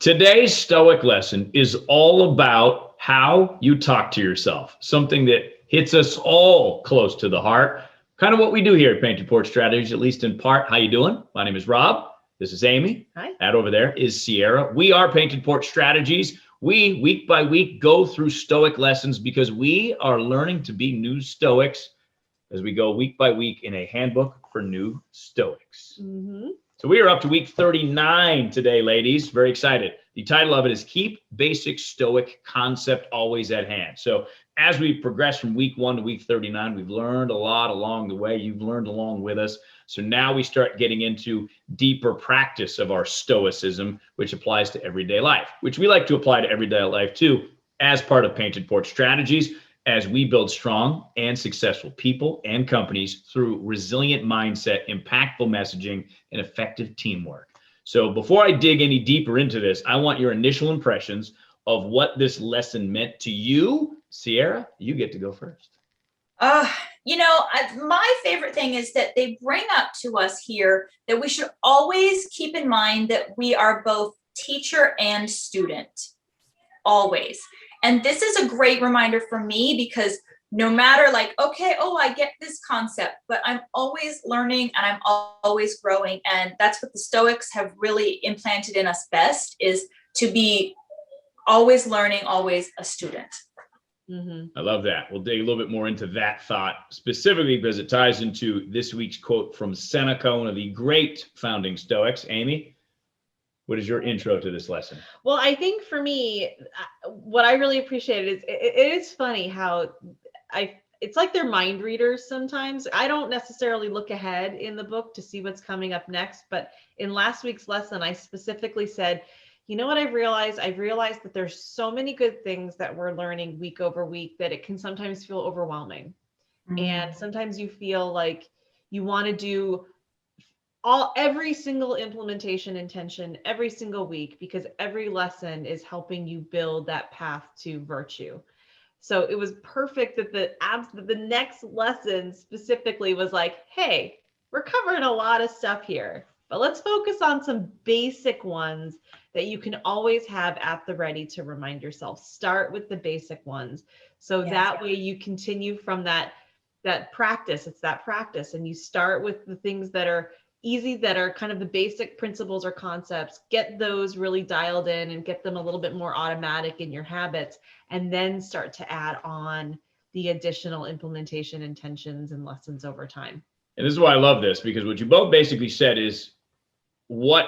Today's Stoic lesson is all about how you talk to yourself, something that hits us all close to the heart. Kind of what we do here at Painted Porch Strategies, at least in part. How you doing? My name is Rob. This is Amy. Hi. That over there is Sierra. We are Painted Porch Strategies. We, week by week, go through Stoic lessons because we are learning to be new Stoics as we go week by week in a handbook for new Stoics. Mm-hmm. So we are up to week 39 today, ladies. Very excited. The title of it is Keep Basic Stoic Concept Always at Hand. So as we progress from week 1 to week 39, we've learned a lot along the way. You've learned along with us. So now we start getting into deeper practice of our Stoicism, which applies to everyday life, which we like to apply to everyday life too, as part of Painted Porch Strategies, as we build strong and successful people and companies through resilient mindset, impactful messaging, and effective teamwork. So before I dig any deeper into this, I want your initial impressions of what this lesson meant to you. Sierra, you get to go first. My favorite thing is that they bring up to us here that we should always keep in mind that we are both teacher and student, always. And this is a great reminder for me because no matter I get this concept, but I'm always learning and I'm always growing. And that's what the Stoics have really implanted in us best, is to be always learning, always a student. Mm-hmm. I love that. We'll dig a little bit more into that thought specifically because it ties into this week's quote from Seneca, one of the great founding Stoics. Amy, what is your intro to this lesson? Well, I think for me, what I really appreciated is it is funny how it's like they're mind readers sometimes. I don't necessarily look ahead in the book to see what's coming up next, but in last week's lesson, I specifically said, you know what I've realized? I've realized that there's so many good things that we're learning week over week that it can sometimes feel overwhelming. Mm-hmm. And sometimes you feel like you want to do every single implementation intention every single week because every lesson is helping you build that path to virtue. So it was perfect that the next lesson specifically was like, hey, we're covering a lot of stuff here, but let's focus on some basic ones that you can always have at the ready to remind yourself. Start with the basic ones. So that way you continue from that practice. It's that practice. And you start with the things that are easy, that are kind of the basic principles or concepts, get those really dialed in and get them a little bit more automatic in your habits, and then start to add on the additional implementation intentions and lessons over time. And this is why I love this, because what you both basically said is what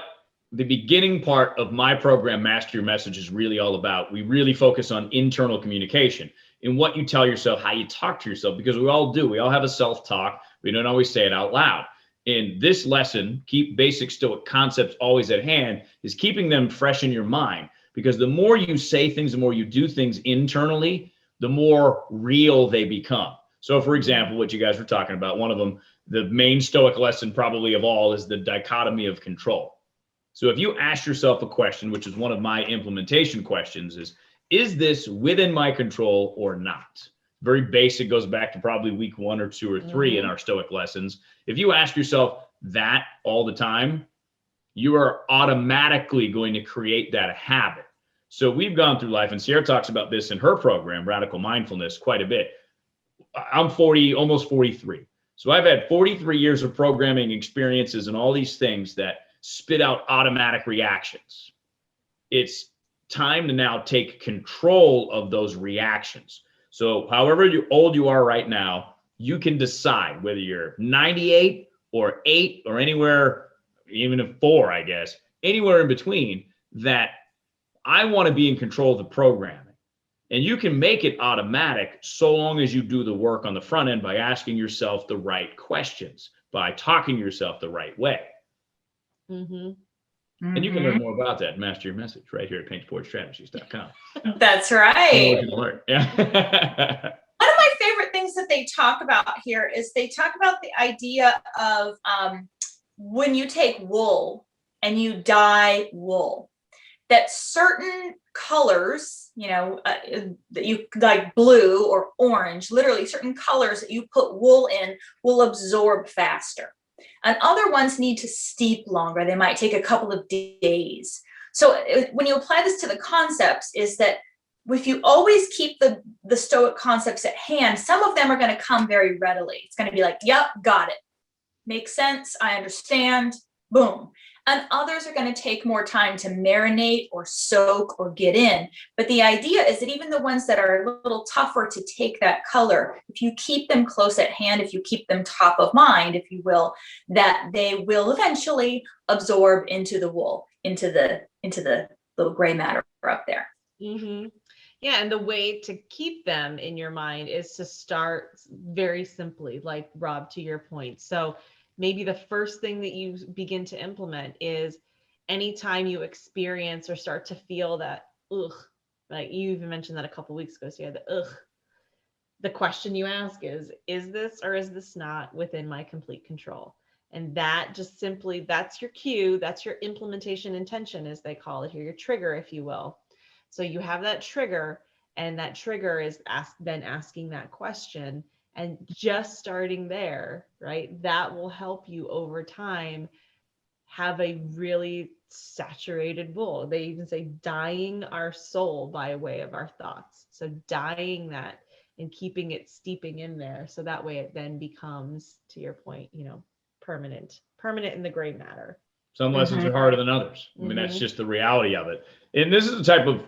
the beginning part of my program, Master Your Message, is really all about. We really focus on internal communication in what you tell yourself, how you talk to yourself, because we all do. We all have a self-talk. We don't always say it out loud. In this lesson, keep basic Stoic concepts always at hand, is keeping them fresh in your mind, because the more you say things, the more you do things internally, the more real they become. So for example, what you guys were talking about, one of them, the main Stoic lesson probably of all, is the dichotomy of control. So if you ask yourself a question, which is one of my implementation questions, is this within my control or not? Very basic, goes back to probably week 1 or 2 or 3 in our Stoic lessons. If you ask yourself that all the time, you are automatically going to create that habit. So we've gone through life, and Sierra talks about this in her program, Radical Mindfulness, quite a bit. I'm 40, almost 43. So I've had 43 years of programming experiences and all these things that spit out automatic reactions. It's time to now take control of those reactions. So however old you are right now, you can decide whether you're 98 or 8 or anywhere, even a 4, I guess, anywhere in between, that I want to be in control of the programming. And you can make it automatic so long as you do the work on the front end by asking yourself the right questions, by talking to yourself the right way. Mm-hmm. And you can learn more about that, Master Your Message, right here at paintedporchstrategies.com. That's right. Yeah. One of my favorite things that they talk about here is they talk about the idea of when you take wool and you dye wool, that certain colors, that you like blue or orange, literally certain colors that you put wool in will absorb faster. And other ones need to steep longer. They might take a couple of days. So when you apply this to the concepts, is that if you always keep the Stoic concepts at hand, some of them are going to come very readily. It's going to be like, yep, got it. Makes sense. I understand. Boom. And others are going to take more time to marinate or soak or get in. But the idea is that even the ones that are a little tougher to take that color, if you keep them close at hand, if you keep them top of mind, if you will, that they will eventually absorb into the wool, into the little gray matter up there. Mm-hmm. Yeah, and the way to keep them in your mind is to start very simply, like Rob, to your point. So maybe the first thing that you begin to implement is anytime you experience or start to feel that, ugh, like you even mentioned that a couple of weeks ago, so you had the ugh. The question you ask is this or is this not within my complete control? And that just simply, that's your cue, that's your implementation intention, as they call it here, your trigger, if you will. So you have that trigger, and that trigger is then asking that question, and just starting there, right? That will help you over time have a really saturated wool. They even say dyeing our soul by way of our thoughts. So dyeing that and keeping it steeping in there. So that way it then becomes, to your point, permanent in the gray matter. Some lessons are harder than others. I mean, that's just the reality of it. And this is the type of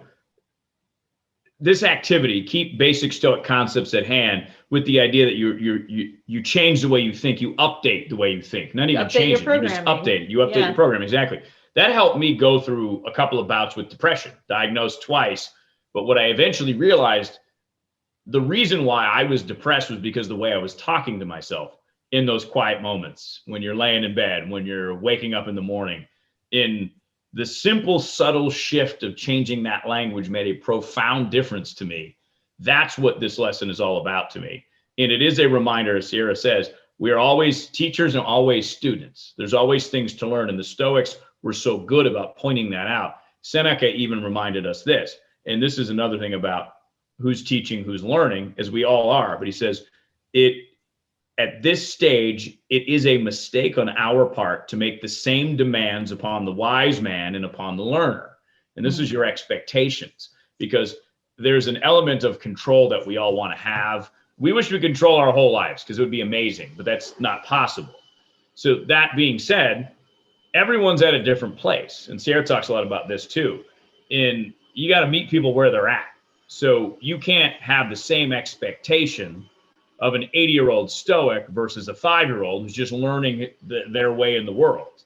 this activity, keep basic Stoic concepts at hand, with the idea that you change the way you think, you update the way you think, not even change it, you just update it, you update your program. Exactly. That helped me go through a couple of bouts with depression, diagnosed twice. But what I eventually realized, the reason why I was depressed was because the way I was talking to myself in those quiet moments, when you're laying in bed, when you're waking up in the morning. In the simple, subtle shift of changing that language made a profound difference to me. That's what this lesson is all about to me. And it is a reminder, as Sierra says, we are always teachers and always students. There's always things to learn. And the Stoics were so good about pointing that out. Seneca even reminded us this. And this is another thing about who's teaching, who's learning, as we all are. But he says, at this stage, it is a mistake on our part to make the same demands upon the wise man and upon the learner. And this is your expectations, because there's an element of control that we all want to have. We wish we could control our whole lives because it would be amazing, but that's not possible. So that being said, everyone's at a different place. And Sierra talks a lot about this too. And you got to meet people where they're at. So you can't have the same expectation of an 80-year-old Stoic versus a 5-year-old who's just learning their way in the world,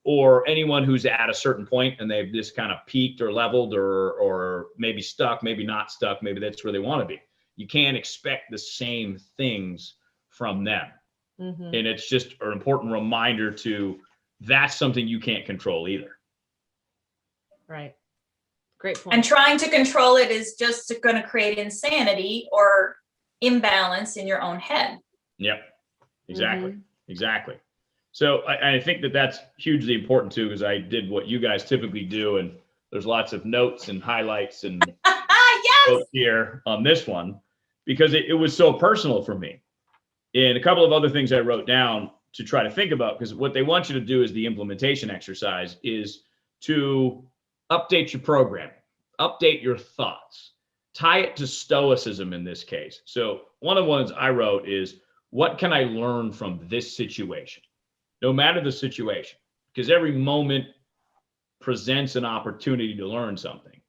or anyone who's at a certain point and they've just kind of peaked or leveled or maybe stuck, maybe not stuck, maybe that's where they want to be. You can't expect the same things from them. Mm-hmm. And it's just an important reminder to, that's something you can't control either. Right. Great point. And trying to control it is just going to create insanity or imbalance in your own head. Yep, exactly. Exactly. So I think that that's hugely important too, because I did what you guys typically do, and there's lots of notes and highlights and yes! here on this one, because it was so personal for me. And a couple of other things I wrote down to try to think about, because what they want you to do is the implementation exercise is to update your programming, update your thoughts, tie it to Stoicism in this case. So one of the ones I wrote is, what can I learn from this situation? No matter the situation, because every moment presents an opportunity to learn something.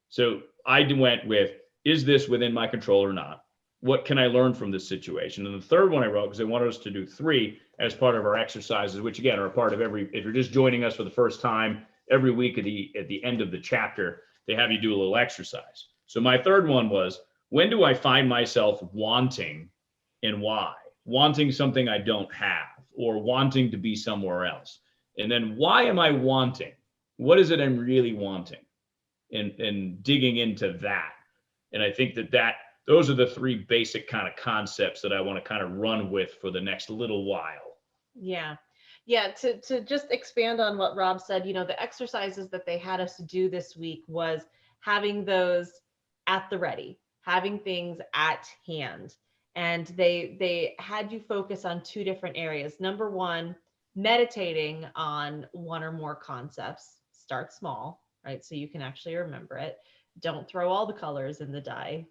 So I went with, is this within my control or not? What can I learn from this situation? And the third one I wrote, because they wanted us to do 3 as part of our exercises, which again are a part of if you're just joining us for the first time, every week at the end of the chapter, they have you do a little exercise. So my third one was, when do I find myself wanting, and why? Wanting something I don't have, or wanting to be somewhere else. And then why am I wanting? What is it I'm really wanting? And digging into that. And I think that those are the 3 basic kind of concepts that I want to kind of run with for the next little while. Yeah. Yeah, to just expand on what Rob said, the exercises that they had us do this week was having those at the ready, having things at hand. And they had you focus on 2 different areas. Number 1, meditating on 1 or more concepts. Start small. right? So you can actually remember it. Don't throw all the colors in the dye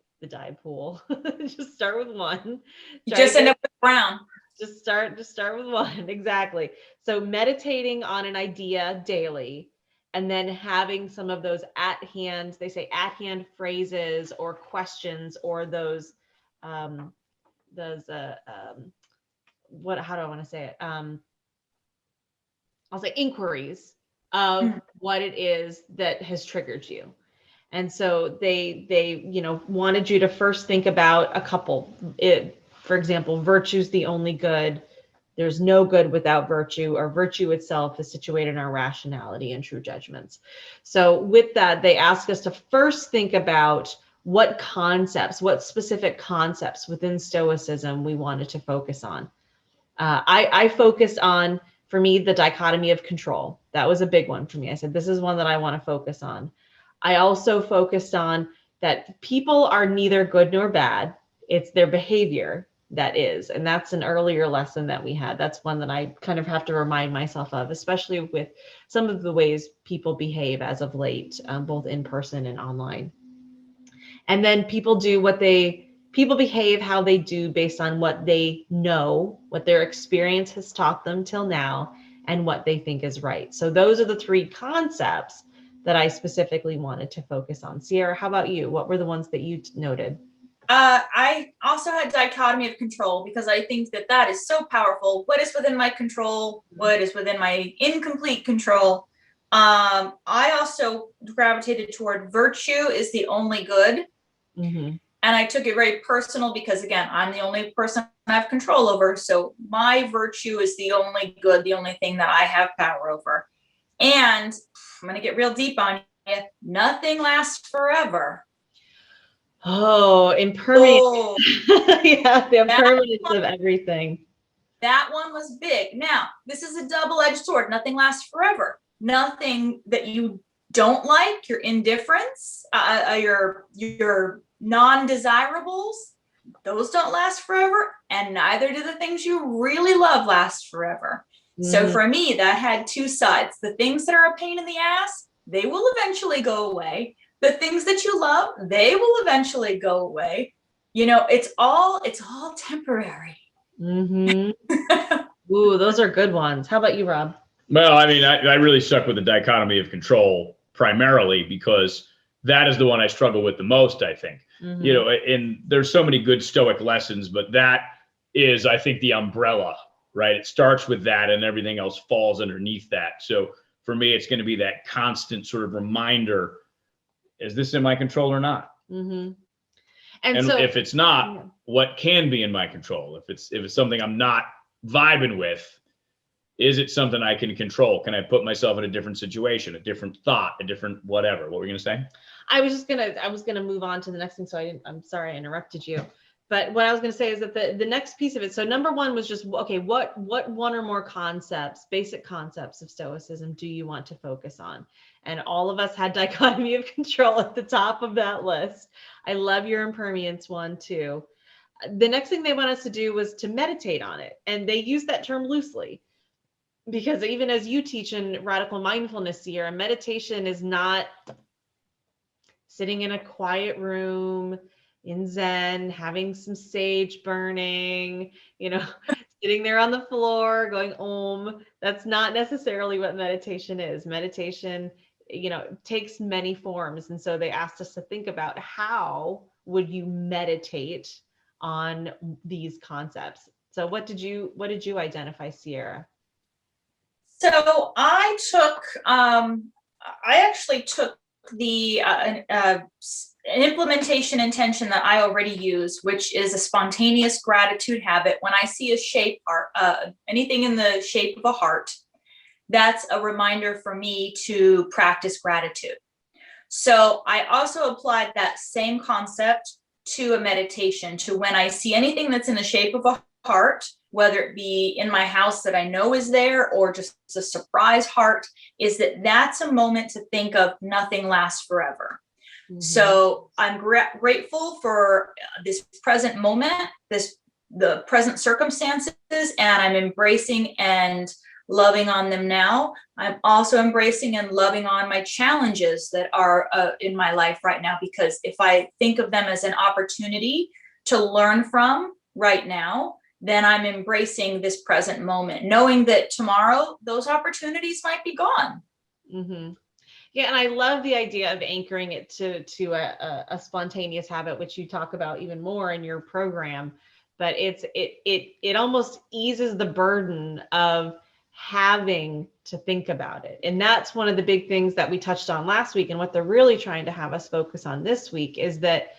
pool. Just start with one. You just end up with brown. Just start with one. Exactly. So meditating on an idea daily, and then having some of those they say at hand phrases or questions, or those how do I want to say it? I'll say inquiries of what it is that has triggered you. And so they wanted you to first think about a couple. For example, virtue's the only good. There's no good without virtue, or virtue itself is situated in our rationality and true judgments. So with that, they ask us to first think about what specific concepts within Stoicism we wanted to focus on. I focused on, for me, the dichotomy of control. That was a big one for me. I said, this is one that I want to focus on. I also focused on that people are neither good nor bad. It's their behavior that is. And that's an earlier lesson that we had. That's one that I kind of have to remind myself of, especially with some of the ways people behave as of late, both in person and online. And then people behave how they do based on what they know, what their experience has taught them till now, and what they think is right. So those are the three concepts that I specifically wanted to focus on. Sierra, how about you? What were the ones that you noted? I also had dichotomy of control, because I think that is so powerful. What is within my control? What is within my incomplete control? I also gravitated toward virtue is the only good. Mm-hmm. And I took it very personal, because again, I'm the only person I have control over. So my virtue is the only good, the only thing that I have power over. And I'm going to get real deep on you. Nothing lasts forever. Oh, impermanence. Oh. Yeah, the impermanence of everything. That one was big. Now, this is a double-edged sword. Nothing lasts forever. Nothing that you don't like, your indifference, your non-desirables, those don't last forever, and neither do the things you really love last forever. Mm-hmm. So for me, that had two sides. The things that are a pain in the ass, they will eventually go away. The things that you love, they will eventually go away. It's all temporary. Mm-hmm. Ooh, those are good ones. How about you, Rob? Well, I mean, I really stuck with the dichotomy of control primarily because that is the one I struggle with the most, I think. Mm-hmm. And there's so many good Stoic lessons, but that is, I think, the umbrella, right? It starts with that and everything else falls underneath that. So for me, it's going to be that constant sort of reminder, is this in my control or not? Mm-hmm. And so, if it's not, what can be in my control? If it's something I'm not vibing with, is it something I can control? Can I put myself in a different situation, a different thought, a different whatever? What were you going to say? I was going to move on to the next thing. So I'm sorry I interrupted you. But what I was going to say is that the next piece of it. So number one was just, okay, what one or more concepts, basic concepts of Stoicism do you want to focus on? And all of us had dichotomy of control at the top of that list. I love your impermanence one too. The next thing they want us to do was to meditate on it. And they use that term loosely. Because even as you teach in radical mindfulness, Sierra, meditation is not sitting in a quiet room in Zen, having some sage burning, sitting there on the floor going Om. That's not necessarily what meditation is. Meditation, takes many forms. And so they asked us to think about how would you meditate on these concepts. So what did you identify, Sierra? So I actually took the an implementation intention that I already use, which is a spontaneous gratitude habit. When I see a shape or anything in the shape of a heart, that's a reminder for me to practice gratitude. So I also applied that same concept to a meditation, to when I see anything that's in the shape of a heart, whether it be in my house that I know is there or just a surprise heart, is that's a moment to think of nothing lasts forever. Mm-hmm. So I'm grateful for this present moment, the present circumstances, and I'm embracing and loving on them now. I'm also embracing and loving on my challenges that are in my life right now, because if I think of them as an opportunity to learn from right now, then I'm embracing this present moment, knowing that tomorrow those opportunities might be gone. Mm-hmm. Yeah, and I love the idea of anchoring it to a spontaneous habit, which you talk about even more in your program. But it almost eases the burden of having to think about it. And that's one of the big things that we touched on last week. And what they're really trying to have us focus on this week is that,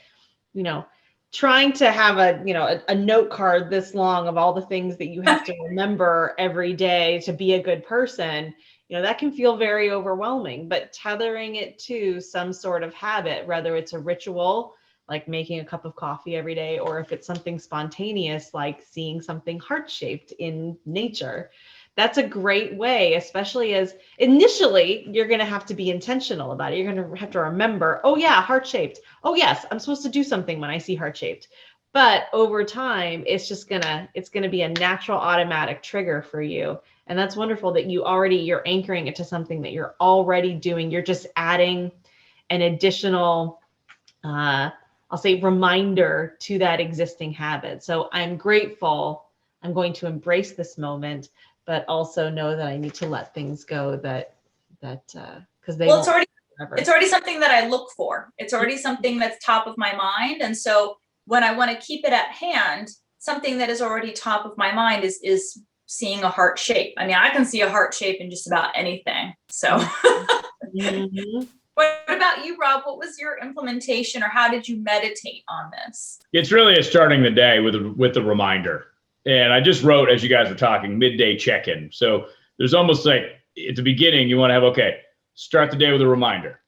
trying to have a note card this long of all the things that you have to remember every day to be a good person, that can feel very overwhelming. But tethering it to some sort of habit, whether it's a ritual like making a cup of coffee every day, or if it's something spontaneous like seeing something heart-shaped in nature, that's a great way, especially as initially you're going to have to be intentional about it. You're going to have to remember, oh yeah, heart-shaped. Oh yes, I'm supposed to do something when I see heart-shaped. But over time, it's going to be a natural automatic trigger for you. And that's wonderful that you're anchoring it to something that you're already doing. You're just adding an additional, I'll say, reminder to that existing habit. So I'm grateful. I'm going to embrace this moment, but also know that I need to let things go because they Well, won't it's already something that I look for. It's already something that's top of my mind. And so when I want to keep it at hand, something that is already top of my mind is seeing a heart shape. I mean, I can see a heart shape in just about anything. So Mm-hmm. What about you, Rob? What was your implementation, or how did you meditate on this? It's really starting the day with the reminder. And I just wrote, as you guys were talking, midday check-in. So there's almost like at the beginning, you want to have, start the day with a reminder.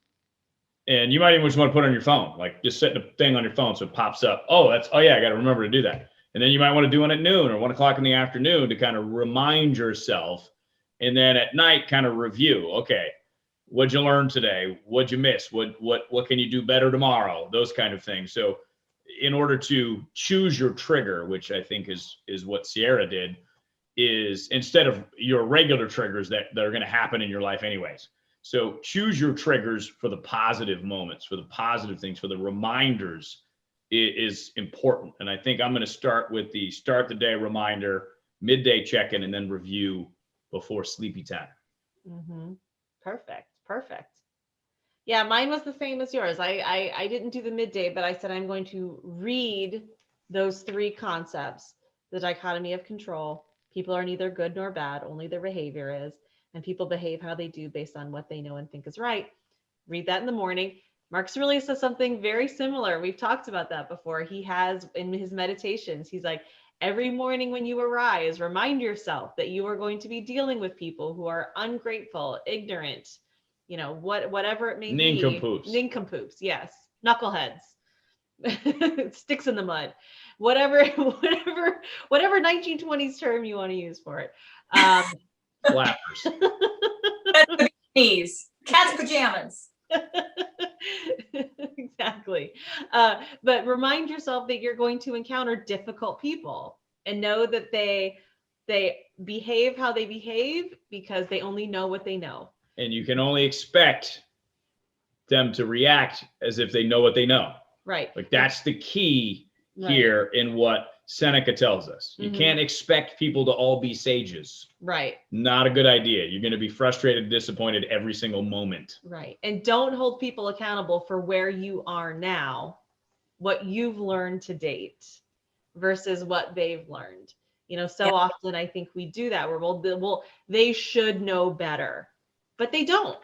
And you might even just want to put it on your phone, like just set the thing on your phone so it pops up. Oh yeah, I got to remember to do that. And then you might want to do it at noon or 1 o'clock in the afternoon to kind of remind yourself. And then at night, kind of review. Okay, what'd you learn today? What'd you miss? What can you do better tomorrow? Those kind of things. So in order to choose your trigger, which I think is what Sierra did, is instead of your regular triggers that are going to happen in your life anyways. So choose your triggers for the positive moments, for the positive things, for the reminders is important. And I think I'm going to start with the start the day reminder, midday check-in, and then review before sleepy time. Mm-hmm. Perfect. Yeah, mine was the same as yours. I didn't do the midday, but I said I'm going to read those 3 concepts: the dichotomy of control. People are neither good nor bad, only their behavior is. And people behave how they do based on what they know and think is right. Read that in the morning. Marcus Aurelius says something very similar. We've talked about that before. He has in his meditations, he's like, every morning when you arise, remind yourself that you are going to be dealing with people who are ungrateful, ignorant, whatever it may Nincompoops. be. Nincompoops, yes. Knuckleheads. Sticks in the mud. Whatever 1920s term you want to use for it. Flappers. Knees, cat's pajamas. Exactly. But remind yourself that you're going to encounter difficult people and know that they behave how they behave because they only know what they know. And you can only expect them to react as if they know what they know. Right. Like that's the key here in what Seneca tells us. You can't expect people to all be sages. Right. Not a good idea. You're going to be frustrated, disappointed every single moment. Right. And don't hold people accountable for where you are now, what you've learned to date versus what they've learned. Often I think we do that where they should know better, but they don't.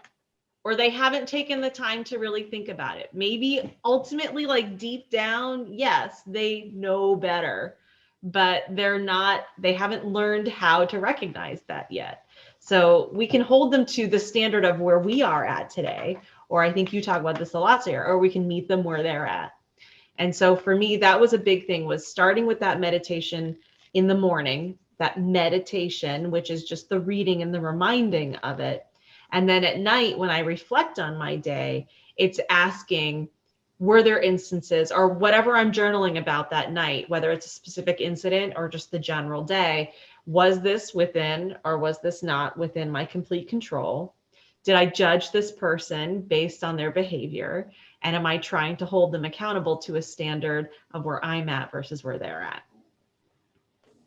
Or they haven't taken the time to really think about it. Maybe ultimately, like deep down, yes, they know better, but they haven't learned how to recognize that yet. So we can hold them to the standard of where we are at today, or I think you talk about this a lot, Sarah, or we can meet them where they're at. And so for me, that was a big thing, was starting with that meditation in the morning, that meditation, which is just the reading and the reminding of it. And then at night, when I reflect on my day, it's asking, were there instances or whatever I'm journaling about that night, whether it's a specific incident or just the general day, Was this within or was this not within my complete control? Did I judge this person based on their behavior? And am I trying to hold them accountable to a standard of where I'm at versus where they're at?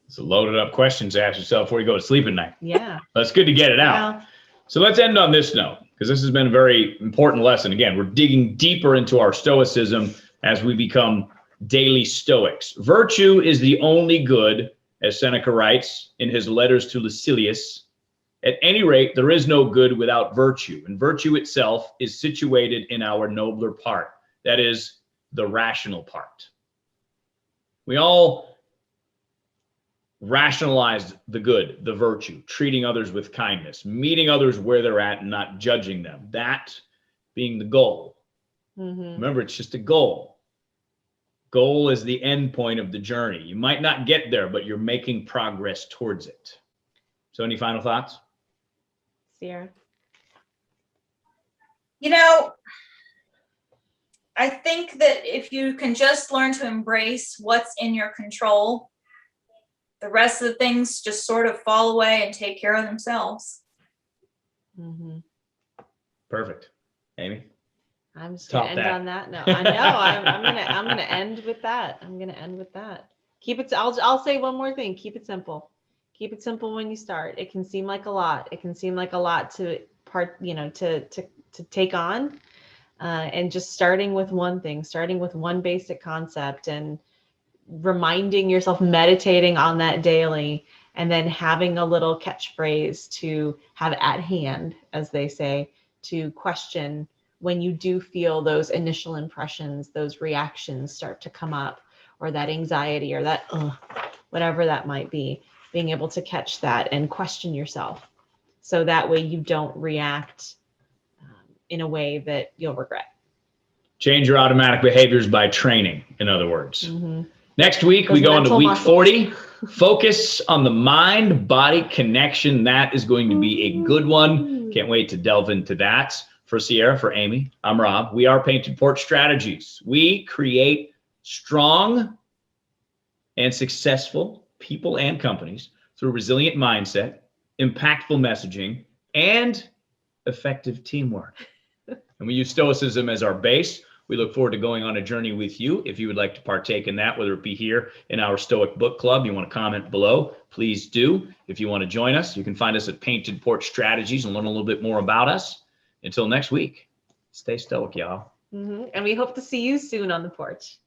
It's a loaded up question to ask yourself before you go to sleep at night. Yeah. That's good to get it out. Yeah. So let's end on this note, because this has been a very important lesson. Again, we're digging deeper into our Stoicism as we become daily Stoics. Virtue is the only good, as Seneca writes in his letters to Lucilius. At any rate, there is no good without virtue, and virtue itself is situated in our nobler part, that is, the rational part. We all rationalize the good, the virtue, treating others with kindness, meeting others where they're at and not judging them, that being the goal. Remember, it's just a goal. Goal is the end point of the journey. You might not get there, but you're making progress towards it. So any final thoughts? Sierra? You know, I think that if you can just learn to embrace what's in your control, the rest of the things just sort of fall away and take care of themselves. Perfect. Amy? I'm just gonna end on that. No, I know. I'm gonna end with that. Keep it. I'll say one more thing. Keep it simple. Keep it simple when you start. It can seem like a lot. It can seem like a lot to take on. And just starting with one thing, starting with one basic concept, and reminding yourself, meditating on that daily, and then having a little catchphrase to have at hand, as they say, to question when you do feel those initial impressions, those reactions start to come up, or that anxiety, or that whatever that might be, being able to catch that and question yourself, so that way you don't react in a way that you'll regret. Change your automatic behaviors by training, in other words. Next week, we go into week 40. Focus on the mind-body connection. That is going to be a good one. Can't wait to delve into that. For Sierra, for Amy, I'm Rob. We are Painted Porch Strategies. We create strong and successful people and companies through resilient mindset, impactful messaging, and effective teamwork. And we use Stoicism as our base. We look forward to going on a journey with you. If you would like to partake in that, whether it be here in our Stoic book club, you want to comment below, please do. If you want to join us, you can find us at Painted Porch Strategies and learn a little bit more about us. Until next week, stay stoic, y'all. And we hope to see you soon on the porch.